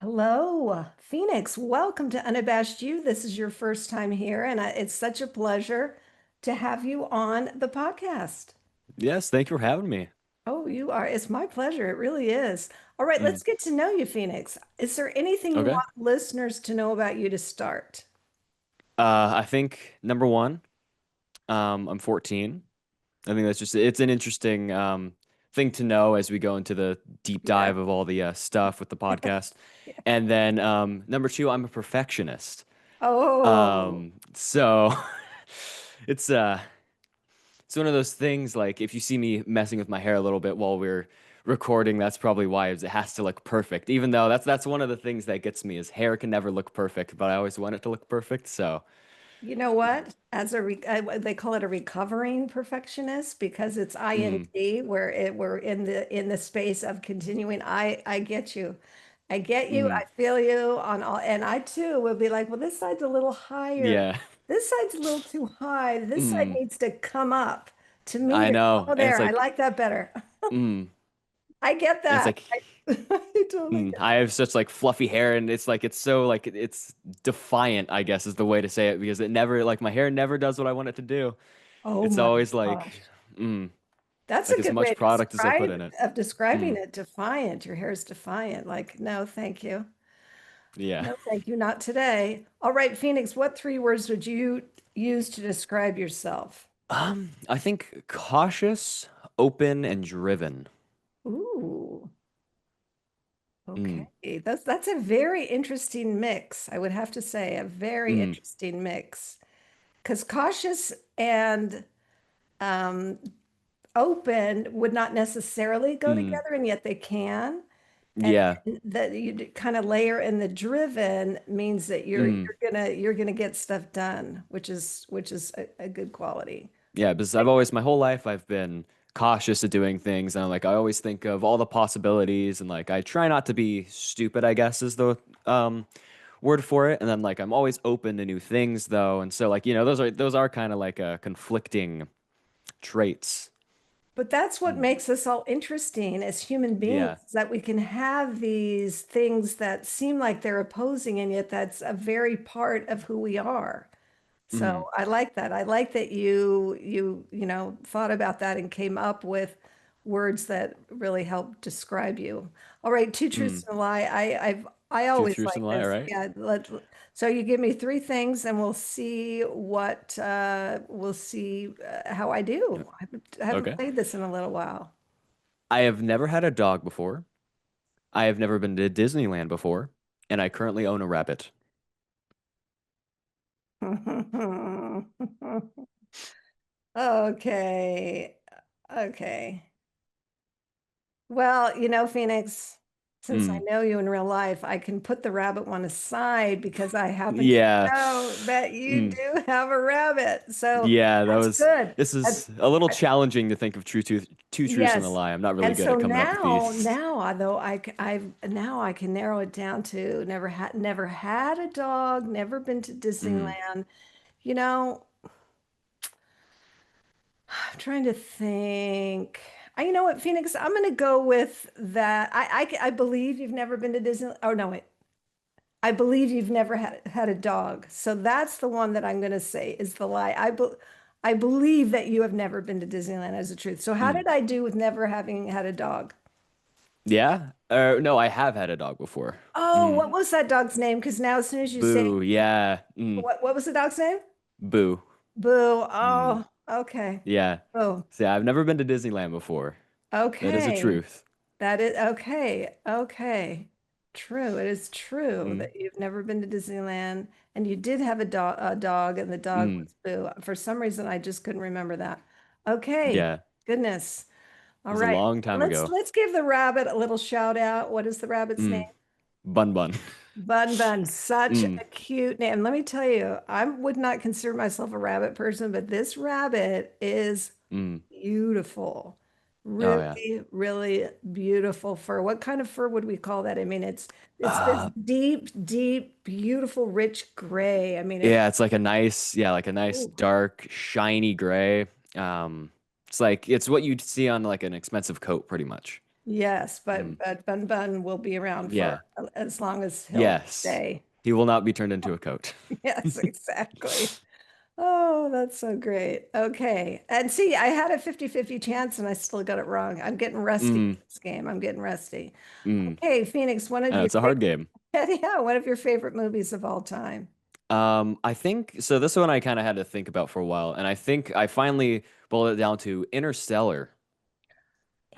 Hello, Phoenix. Welcome to Unabashed You. This is your first time here, and it's such a pleasure to have you on the podcast. Yes, thank you for having me. Oh, you are. It's my pleasure. It really is. All right, Mm, let's get to know you, Phoenix. Is there anything you okay. want listeners to know about you to start? I think number one, I'm 14. I think that's just it's an interesting thing to know as we go into the deep Yeah. dive of all the stuff with the podcast. And then number two, I'm a perfectionist. Oh, So it's it's one of those things like if you see me messing with my hair a little bit while we're recording, that's probably why it has to look perfect. Even though that's one of the things that gets me is hair can never look perfect, but I always want it to look perfect. So, you know what? They call it a recovering perfectionist because it's mm, ing where we're in the space of continuing. I get you. I get you. mm, I feel you on all, and I too will be like, well, this side's a little higher. yeah, This side's a little too high. This side mm, needs to come up to meet I it. know, Oh, and it's there. I like, like that better. mm, I get and it's that. like, I totally get I that. have such like fluffy hair, and it's like it's so like it's defiant, I guess is the way to say it because it never like my hair never does what I want it to do. Oh It's my always like, gosh. mm, That's like a as good much way to product as I put in it. describing Mm, it. Defiant. Your hair is defiant. Like, no, thank you. yeah. No, thank you. Not today. All right, Phoenix, what three words would you use to describe yourself? I think cautious, open, and driven. Ooh, Mm, okay. That's a very interesting mix, I would have to say, a very mm, interesting mix. Because cautious and um, open would not necessarily go mm, together, and yet they can. And yeah. then that you kind of layer in the driven means that Mm, you're gonna get stuff done, which is a good quality. yeah, because I've always my whole life I've been cautious of doing things and I'm like I always think of all the possibilities and like I try not to be stupid, I guess is the word for it. And then like I'm always open to new things though. And so like, those are kind of like conflicting traits. But that's what Mm, makes us all interesting as human beings, yeah. is that we can have these things that seem like they're opposing, and yet that's a very part of who we are. So Mm, I like that. I like that you thought about that and came up with words that really help describe you. All right, two truths mm. and a lie. I Two always truths and like a lie, all this. right? Yeah, so you give me three things and we'll see how I Yeah. do. I haven't Okay. played this in a little while. I have never had a dog before. I have never been to Disneyland before, and I currently own a rabbit. Okay. Okay. Well, Phoenix, since I Mm. know you in real life, I can put the rabbit one aside because I happen to Yeah. know that you Mm. do have a rabbit. So Yeah, that that's was good. this That's is a little challenging to think of two truths and a yes. lie. I'm not really And good so at coming up with now, these. now, although I've now I can narrow it down to never had a dog, never been to Mm. Disneyland. You know, I'm trying to think. You know what, Phoenix? I'm going to go with that. I believe you've never been to Disney. Oh no, wait. I believe you've never had a dog. So that's the one that I'm going to say is the lie. I believe that you have never been to Disneyland as the truth. So how Mm. did I do with never having had a dog? Yeah. No, I have had a dog before. Oh, what Mm. was that dog's name? Because now as soon as you say Boo. Yeah. Mm. what was the dog's name? Boo. Boo. Mm. Oh, okay. Yeah. Oh, So yeah, I've never been to Disneyland before. That is a okay. truth. That is okay. Okay. True. It is true Mm. that you've never been to Disneyland and you did have a dog and the dog Mm. was Boo. For some reason, I just couldn't remember that. Okay. Yeah. Goodness. It All was a right. long time Let's ago. let's give the rabbit a little shout out. What is the rabbit's name? Mm. Bun bun. Bun Bun. Such Mm. a cute name. Let me tell you, I would not consider myself a rabbit person, but this rabbit is Mm. beautiful. Oh yeah. Really, really beautiful fur. What kind of fur would we call that? I mean, it's this Uh, deep, deep, beautiful, rich gray. I mean, it. Yeah, it's like a nice Ooh. dark, shiny gray. It's like it's what you'd see on like an expensive coat, pretty much. Yes, Mm. but Bun Bun will be around Yeah. for as long as he'll Yes. stay. He will not be turned into a coat. Yes, exactly. Oh, that's so great. Okay. And see, I had a 50-50 chance and I still got it wrong. I'm getting rusty Mm, at this game. I'm getting rusty. mm. Okay, Phoenix, one of your It's a hard game. yeah, one of your favorite movies of all time. I think so. This one I kind of had to think about for a while, and I think I finally boiled it down to Interstellar.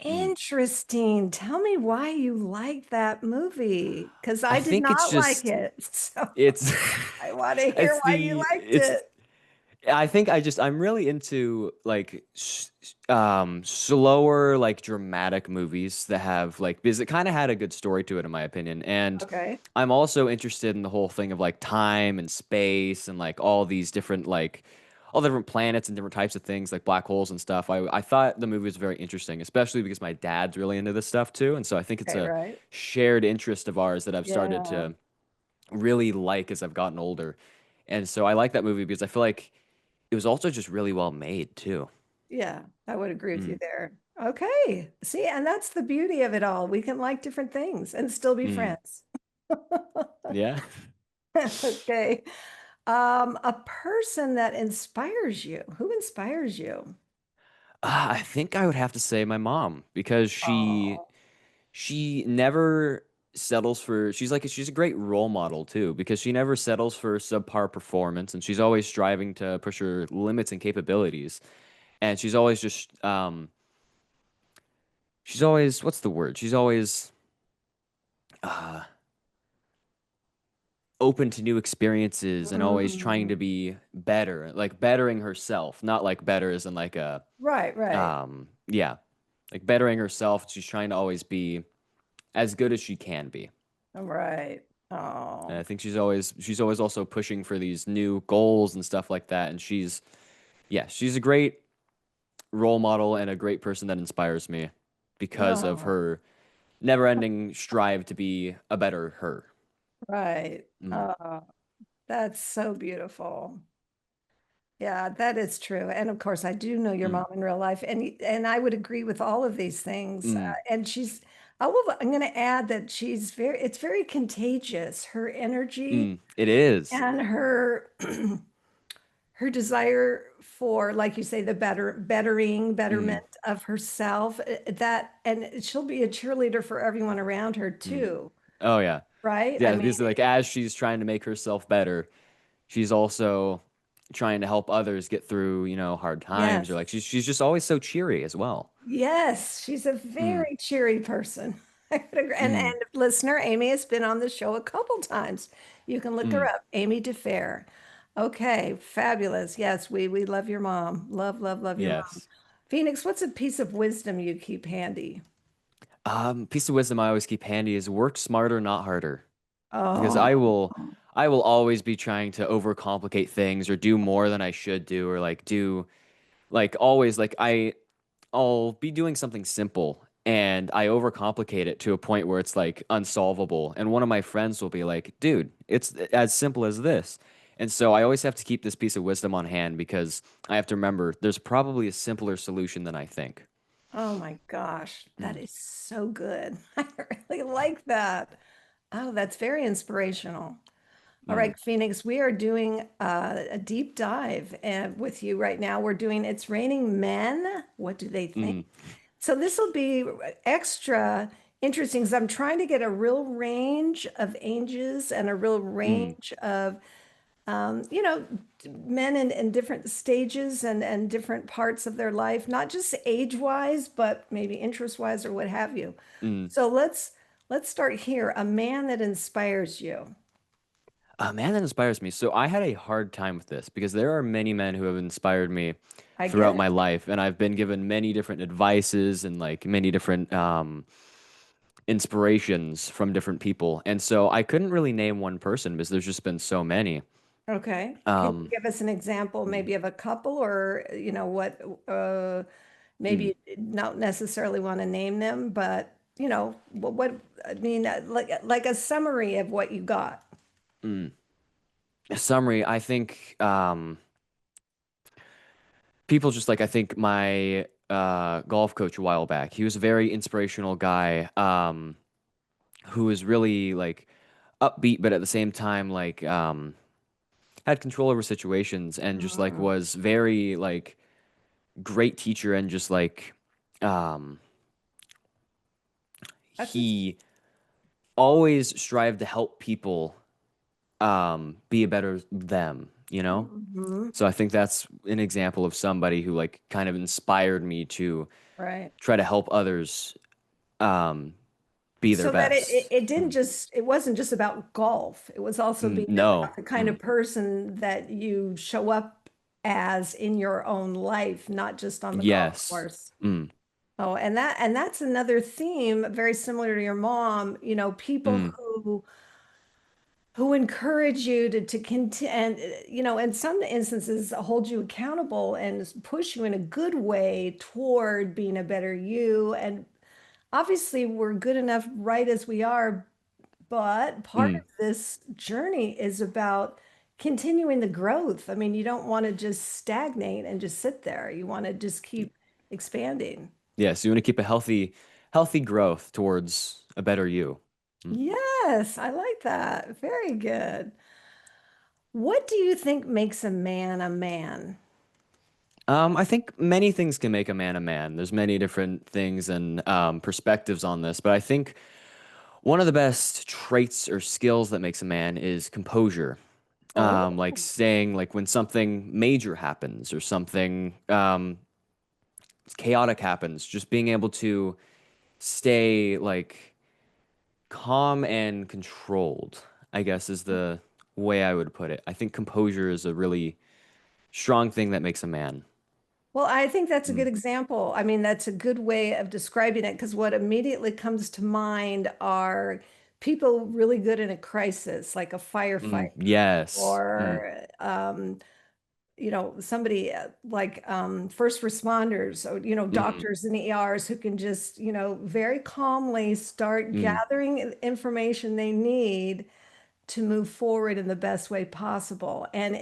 Mm. Interesting. Tell me why you like that movie, because I I did think it's not like just it. So it's I want to hear it's why you the liked it's it. I think I'm really into like slower like dramatic movies that have like because it kind of had a good story to it in my opinion. And Okay. I'm also interested in the whole thing of like time and space and like all these different like all different planets and different types of things like black holes and stuff. I thought the movie was very interesting, especially because my dad's really into this stuff too. And so I think it's Okay, a right. shared interest of ours that I've started Yeah. to really like as I've gotten older. And so I like that movie because I feel like it was also just really well made too. Yeah, I would agree with you Mm, there. Okay. See, and that's the beauty of it all. We can like different things and still be mm, friends. yeah. Okay. A person that inspires you. Who inspires you? I think I would have to say my mom because Oh, she never settles for she's a great role model too because she never settles for subpar performance and she's always striving to push her limits and capabilities and she's always what's the word? She's always uh open to new experiences and always trying to mm. be better, like bettering herself, not like better as in like a Right, right. yeah, like bettering herself. She's trying to always be as good as she can be. All right. And Oh, I think she's always also pushing for these new goals and stuff like that. And she's a great role model and a great person that inspires me because of oh, her never-ending strive to be a better her. right. Mm, Oh, that's so beautiful. Yeah, that is true. And of course, I do know your mm, mom in real life, and I would agree with all of these things. mm, And I'm going to add that it's very contagious. Her energy it is. and her her desire for, like you say, the Mm, betterment of herself. And she'll be a cheerleader for everyone around her mm. too, Oh yeah. right? I Yeah, mean, because like as she's trying to make herself better, she's also trying to help others get through, hard times or yes. like she's just always so cheery as well. Yes, she's a Mm, very cheery person. I would agree. mm, And listener, Amy has been on the show a couple times. You can look her mm, up, Amy DeFehr. Okay, fabulous. Yes, we love your mom. Love, love, love your mom. yes. Phoenix, what's a piece of wisdom you keep handy? Piece of wisdom I always keep handy is work smarter, not harder. Because I Oh, will I will always be trying to overcomplicate things or do more than I should do or like do like always like I'll be doing something simple and I overcomplicate it to a point where it's like unsolvable. And one of my friends will be like, dude, it's as simple as this. And so I always have to keep this piece of wisdom on hand because I have to remember there's probably a simpler solution than I think. oh my gosh, that Mm, is so good. I really like that. Oh, that's very inspirational. All mm, right, Phoenix, we are doing a deep dive with you right now. We're doing It's Raining Men. What do they think? mm, So this will be extra interesting because I'm trying to get a real range of ages and a real mm, range of, you know, men in different stages and different parts of their life, not just age-wise, but maybe interest-wise or what have you. mm. So let's start here. A man that inspires you. A man that inspires me. So I had a hard time with this because there are many men who have inspired me I get throughout it. my life, and I've been given many different advices and like many different inspirations from different people. And so I couldn't really name one person because there's just been so many. Okay. Can you Um, give us an example, mm, maybe of a couple, or what? mm, Maybe you not necessarily want to name them, but what I mean, like a summary of what you got. mm. A summary, I think people just like I think my golf coach a while back. He was a very inspirational guy, who was really like upbeat, but at the same time had control over situations and just like Mm. was very like great teacher and just like um, That's a, he always strived to help people be a better them, you know? mhm. So I think that's an example of somebody who like kind of inspired me to Right. try to help others um be their So that best. it didn't just, it wasn't just about golf. It was also being No. about the kind of person that you show up as in your own life, not just on the golf Yes. course. Mm, Oh, and that's another theme very similar to your mom, people mm, who encourage you to continue and in some instances hold you accountable and push you in a good way toward being a better you. And obviously we're good enough right as we are, but part mm. of this journey is about continuing the growth. I mean, you don't want to just stagnate and just sit there. You want to just keep expanding. Yeah, so you want to keep a healthy growth towards a better you. Mm. Yes, I like that. Very good. What do you think makes a man a man? I think many things can make a man a man. There's many different things and perspectives on this, but I think one of the best traits or skills that makes a man is composure. Oh, Like saying like when something major happens or something chaotic happens, just being able to stay like calm and controlled, I guess is the way I would put it. I think composure is a really strong thing that makes a man. well, I think that's a good Mm, example. I mean, that's a good way of describing it because what immediately comes to mind are people really good in a crisis, like a firefight yes. or somebody like first responders or Mm, doctors in ERs who can just very calmly start mm, gathering information they need to move forward in the best way possible. And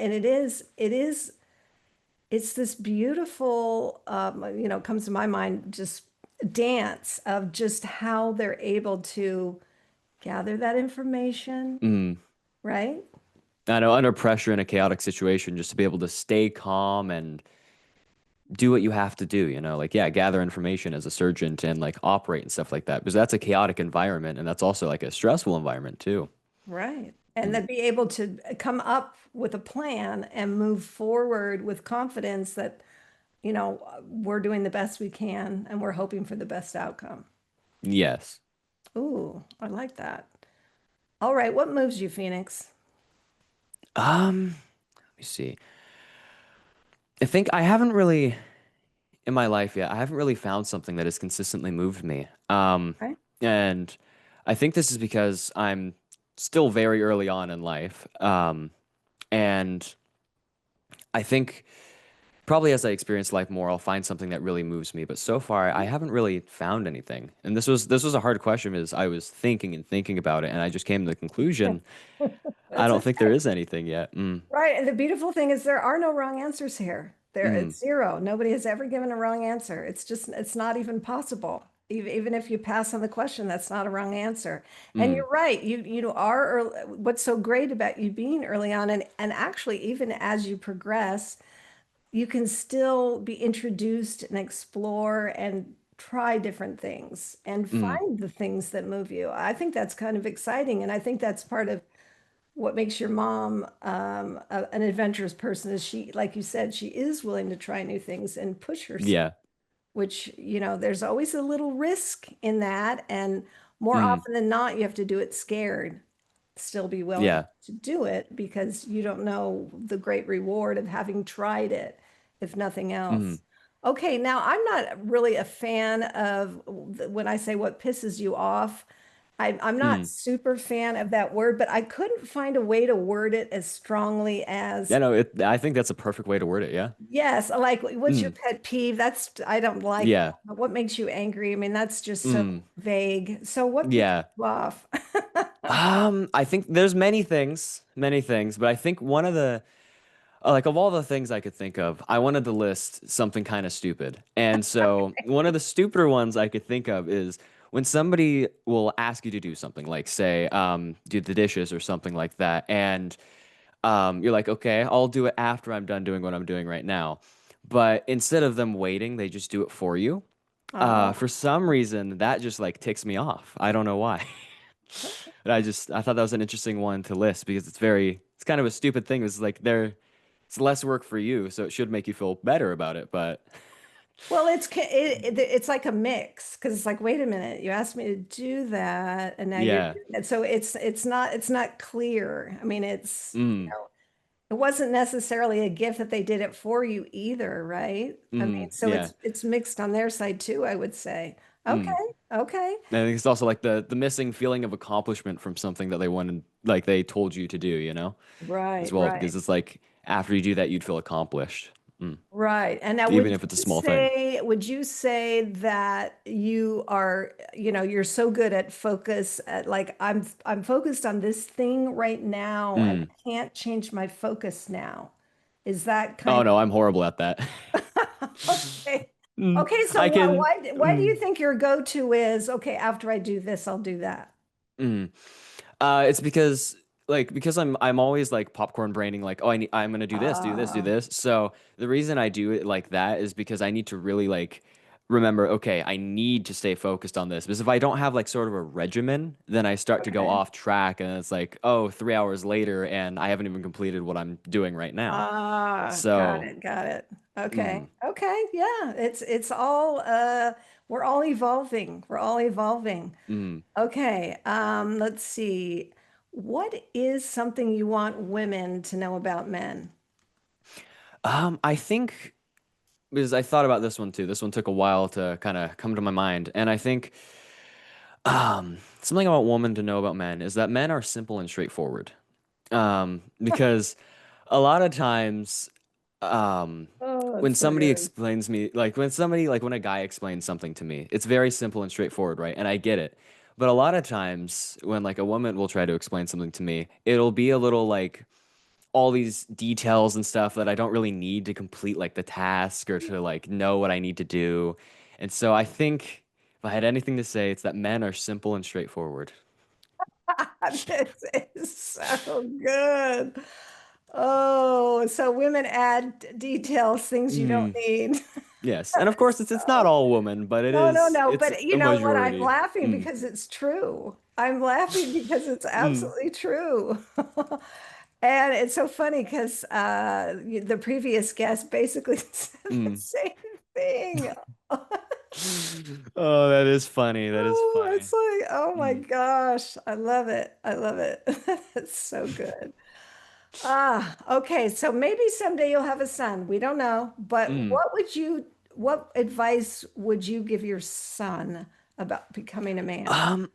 it's this beautiful comes to my mind just dance of just how they're able to gather that information, mm. right? I know under pressure in a chaotic situation, just to be able to stay calm and do what you have to do, like, yeah, gather information as a surgeon and like operate and stuff like that, because that's a chaotic environment and that's also like a stressful environment too. Right. And Mm, then be able to come up with a plan and move forward with confidence that, we're doing the best we can and we're hoping for the best outcome. yes. Ooh, I like that. All right, what moves you, Phoenix? Let me see. I think I haven't really in my life yet. I haven't really found something that has consistently moved me. Right? And I think this is because I'm still very early on in life. And I think probably as I experience life more, I'll find something that really moves me. But so far, I haven't really found anything. And this was a hard question because I was thinking and thinking about it, and I just came to the conclusion I That's don't think there okay. is anything yet. Mm, Right. And the beautiful thing is there are no wrong answers here. There, mm, it's zero. Nobody has ever given a wrong answer. It's just, it's not even possible. Even if you pass on the question, that's not a wrong answer. And mm, you're right. You are early, what's so great about you being early on, and actually even as you progress, you can still be introduced and explore and try different things and mm, find the things that move you. I think that's kind of exciting. And I think that's part of what makes your mom an adventurous person is she, like you said, she is willing to try new things and push herself, yeah. which, there's always a little risk in that. And more Mm, often than not, you have to do it scared, still be willing yeah. to do it because you don't know the great reward of having tried it, if nothing Mm, else. Okay, now I'm not really a fan of when I say what pisses you off. I'm not mm. super fan of that word, but I couldn't find a way to word it as strongly Yeah, as no, I think that's a perfect way to word it. Yeah. yes. Like, what's your Mm, pet peeve? That's I don't like that. yeah. But what makes you angry? I mean, that's just so Mm, vague. So what pisses yeah. you off? I think there's many things, but I think one of the like of all the things I could think of, I wanted to list something kind of stupid. And so one of the stupider ones I could think of is when somebody will ask you to do something, like say, do the dishes or something like that, and you're like, okay, I'll do it after I'm done doing what I'm doing right now. But instead of them waiting, they just do it for you. For Oh, some reason, that just like ticks me off. I don't know why. But I thought that was an interesting one to list because it's kind of a stupid thing. It's like it's less work for you, so it should make you feel better about it. But well, it's like a mix because it's like, wait a minute, you asked me to do that, and now you're yeah, doing it. So it's not clear. I mean, mm, it wasn't necessarily a gift that they did it for you either, right? I mean, so yeah, it's mixed on their side too, I would say. Okay, mm. okay, I think it's also like the missing feeling of accomplishment from something that they wanted, like they told you to do, as right, well, right. because it's like after you do that, you'd feel accomplished, Right. And now even if it's a small thing. would you say that you are, you're so good at focus at like I'm focused on this thing right now and Mm. I can't change my focus now. Is that Oh kind no, I'm horrible at that. of okay? Mm, Okay, so I can. why do you think your go-to is okay, after I do this, I'll do that? Mm. It's because I'm always like popcorn braining like I'm gonna do this, do this, do Uh, this. So the reason I do it like that is because I need to really like remember, okay, I need to stay focused on this. Because if I don't have like sort of a regimen, then I start to go okay. off track and it's like, oh, 3 hours later and I haven't even completed what I'm doing right now. Ah, got So, it, got it. Okay. mm, Okay. Yeah, it's all we're all evolving. We're all evolving. mm. Okay. Let's see. What is something you want women to know about men? I think because I thought about this one too. This one took a while to kind of come to my mind, and I think something about women to know about men is that men are simple and straightforward. Because a lot of times, um, Oh, when that's so somebody good. explains me, like when a guy explains something to me, it's very simple and straightforward, right? And I get it. But a lot of times when like a woman will try to explain something to me, it'll be a little like all these details and stuff that I don't really need to complete like the task or to like know what I need to do. And so I think if I had anything to say, it's that men are simple and straightforward. This is so good. Oh, so women add details, things you don't Mm, need. yes. And of course it's not So all women, but no, no, no. it's But you a know what? I'm majority. laughing Mm, because it's true. I'm laughing because it's mm, absolutely true. And it's so funny because the previous guest basically said the mm. same thing. Oh, that is funny. That is Oh, funny. it's like, oh my Mm, gosh. I love it. I love it. It's so good. Ah, okay. So maybe someday you'll have a son. We don't know. But mm. what advice would you give your son about becoming a man? Um,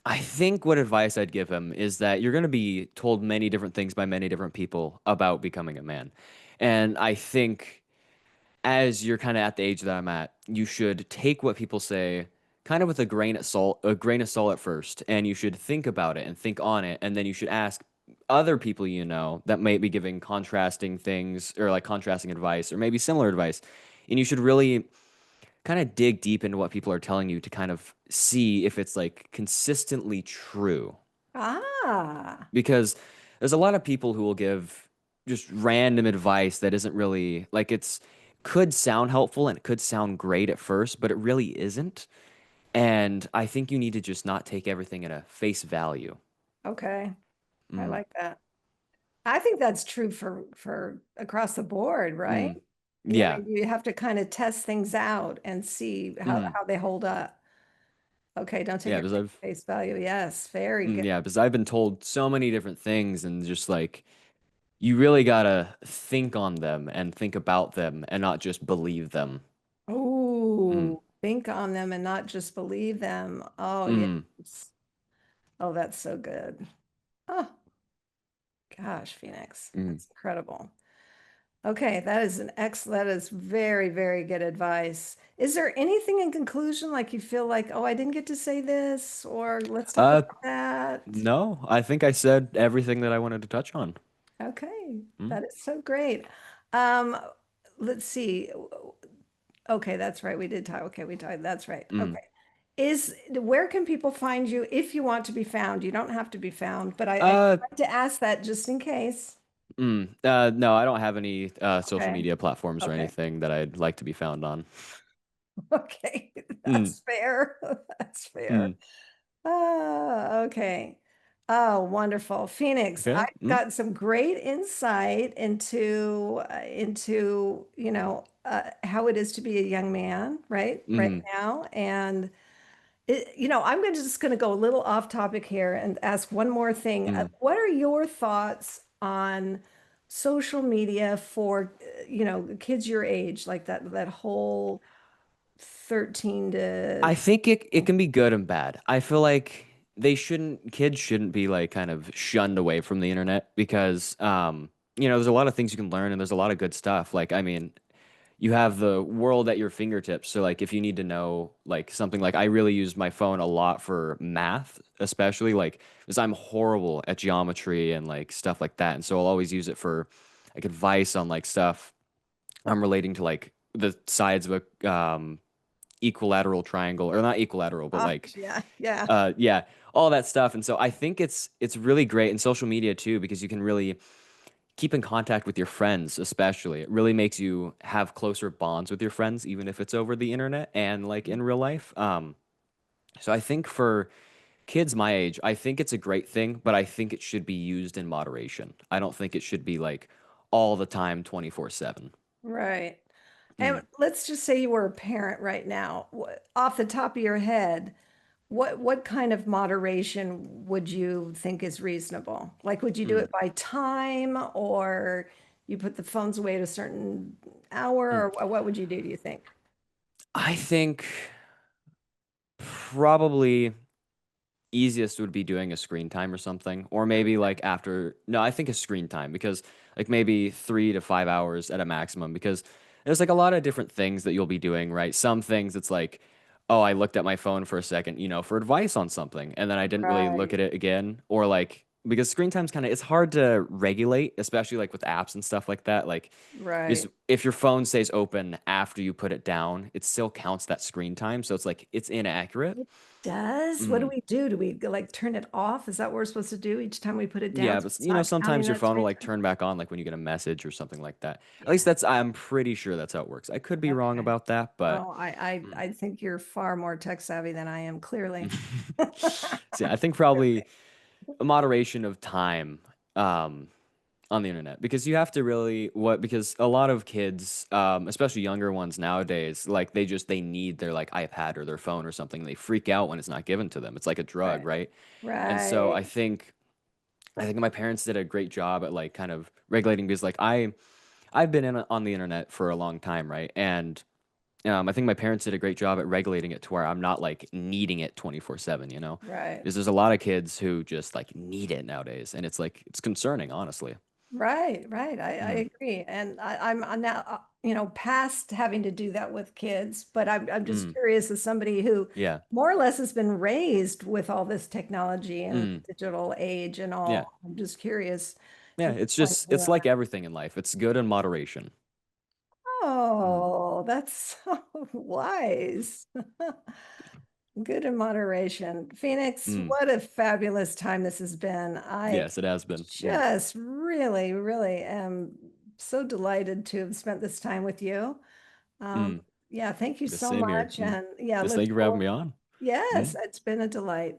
I think what advice I'd give him is that you're going to be told many different things by many different people about becoming a man. And I think as you're kind of at the age that I'm at, you should take what people say kind of with a grain of salt at first, and you should think about it and think on it, and then you should ask other people you know that might be giving contrasting things or like contrasting advice or maybe similar advice. And you should really kind of dig deep into what people are telling you to kind of see if it's like consistently true. Ah, Because there's a lot of people who will give just random advice that isn't really like it's could sound helpful and it could sound great at first, but it really isn't. And I think you need to just not take everything at a face value. okay. I Mm, like that. I think that's true for across the board, right? mm, You know, yeah. you have to kind of test things out and see Mm, how they hold up. Okay, don't take yeah, it because at face value. Yes, very good. yeah, because I've been told so many different things and just like you really gotta think on them and think about them and not just believe them. Mm, Oh, think on them and not just believe them. Oh, mm, yes. Oh, that's so good. Oh, gosh, Phoenix. mm. That's incredible. Okay, that is that is very, very good advice. Is there anything in conclusion like you feel like, oh, I didn't get to say this, or let's talk Uh, about that? no, I think I said everything that I wanted to touch on. Okay, Mm, that is so great. Um, let's see. Okay, that's right. We did talk. Okay, we talked. That's right. mm. Okay. Where can people find you if you want to be found? You don't have to be found, but I Uh, tried to ask that just in case. no, I don't have any social Okay. media platforms or Okay. anything that I'd like to be found on. Okay. Mm, That's fair. That's fair. mm. Okay. Oh, wonderful. Phoenix, Okay. I've got some great insight into, how it is to be a young man, right Mm, now. And just going to go a little off topic here and ask one more thing. mm. What are your thoughts on social media for, kids your age, like that whole 13 to I think it can be good and bad. I feel like kids shouldn't be like kind of shunned away from the internet because there's a lot of things you can learn and there's a lot of good stuff. Like, I mean, you have the world at your fingertips. So like if you need to know like something, like I really use my phone a lot for math, especially like because I'm horrible at geometry and like stuff like that. And so I'll always use it for like advice on like stuff I'm relating to like the sides of a equilateral triangle, or not equilateral, but like gosh, yeah, yeah. yeah, all that stuff. And so I think it's really great in social media too because you can really keep in contact with your friends, especially. It really makes you have closer bonds with your friends, even if it's over the internet and like in real life. So I think for kids my age, I think it's a great thing, but I think it should be used in moderation. I don't think it should be like all the time, 24/7. Right. And Mm, let's just say you were a parent right now. Off the top of your head, what kind of moderation would you think is reasonable? Like, would you do mm, it by time, or you put the phones away at a certain mm. hour, or what would you do you think? I think probably easiest would be doing a screen time or something, or maybe like after, no, I think a screen time because like maybe 3 to 5 hours at a maximum because there's like a lot of different things that you'll be doing, right? Some things it's like, oh, I looked at my phone for a second, for advice on something, and then I didn't really look Right, at it again, or like because screen time's kind of it's hard to regulate, especially like with apps and stuff like that. Like, because right. if your phone stays open after you put it down, it still counts that screen time, so it's like it's inaccurate. It does? What do Mm. we do? Do we like turn it off? Is that what we're supposed to do each time we put it down Yeah, so but it's not counting sometimes your that phone will screen like time? turn back on like when you get a message or something like that. At least Yeah. I'm pretty sure that's how it works. I could be wrong Okay. about that, but Oh, I think you're far more tech savvy than I am, clearly. so yeah, I think probably a moderation of time um on the internet because you have to really what because a lot of kids especially younger ones nowadays like they need their like iPad or their phone or something. They freak out when it's not given to them. It's like a drug, Right. right? And so Right. I think my parents did a great job at like kind of regulating because like I've been on the internet for a long time, right? And I think my parents did a great job at regulating it to where I'm not like needing it 24/7, Right. because there's a lot of kids who just like need it nowadays, and it's like it's concerning, honestly. Right. Right. I Mm, agree. And I'm now, past having to do that with kids, but I'm just mm, curious as somebody who yeah, more or less has been raised with all this technology and mm, digital age and yeah, all. I'm just curious yeah. at this It's point just who it's am I? like everything in life. It's good in moderation. Mm, Oh, that's so wise. Good in moderation. Phoenix, mm. what a fabulous time this has been. I Yes, it has been. Mm, just really, really am so delighted to have spent this time with you. Um, mm. yeah, thank you The so same here. much. Mm. And yeah, Yes, look thank you for having forward. me on. Yes, Mm. it's been a delight.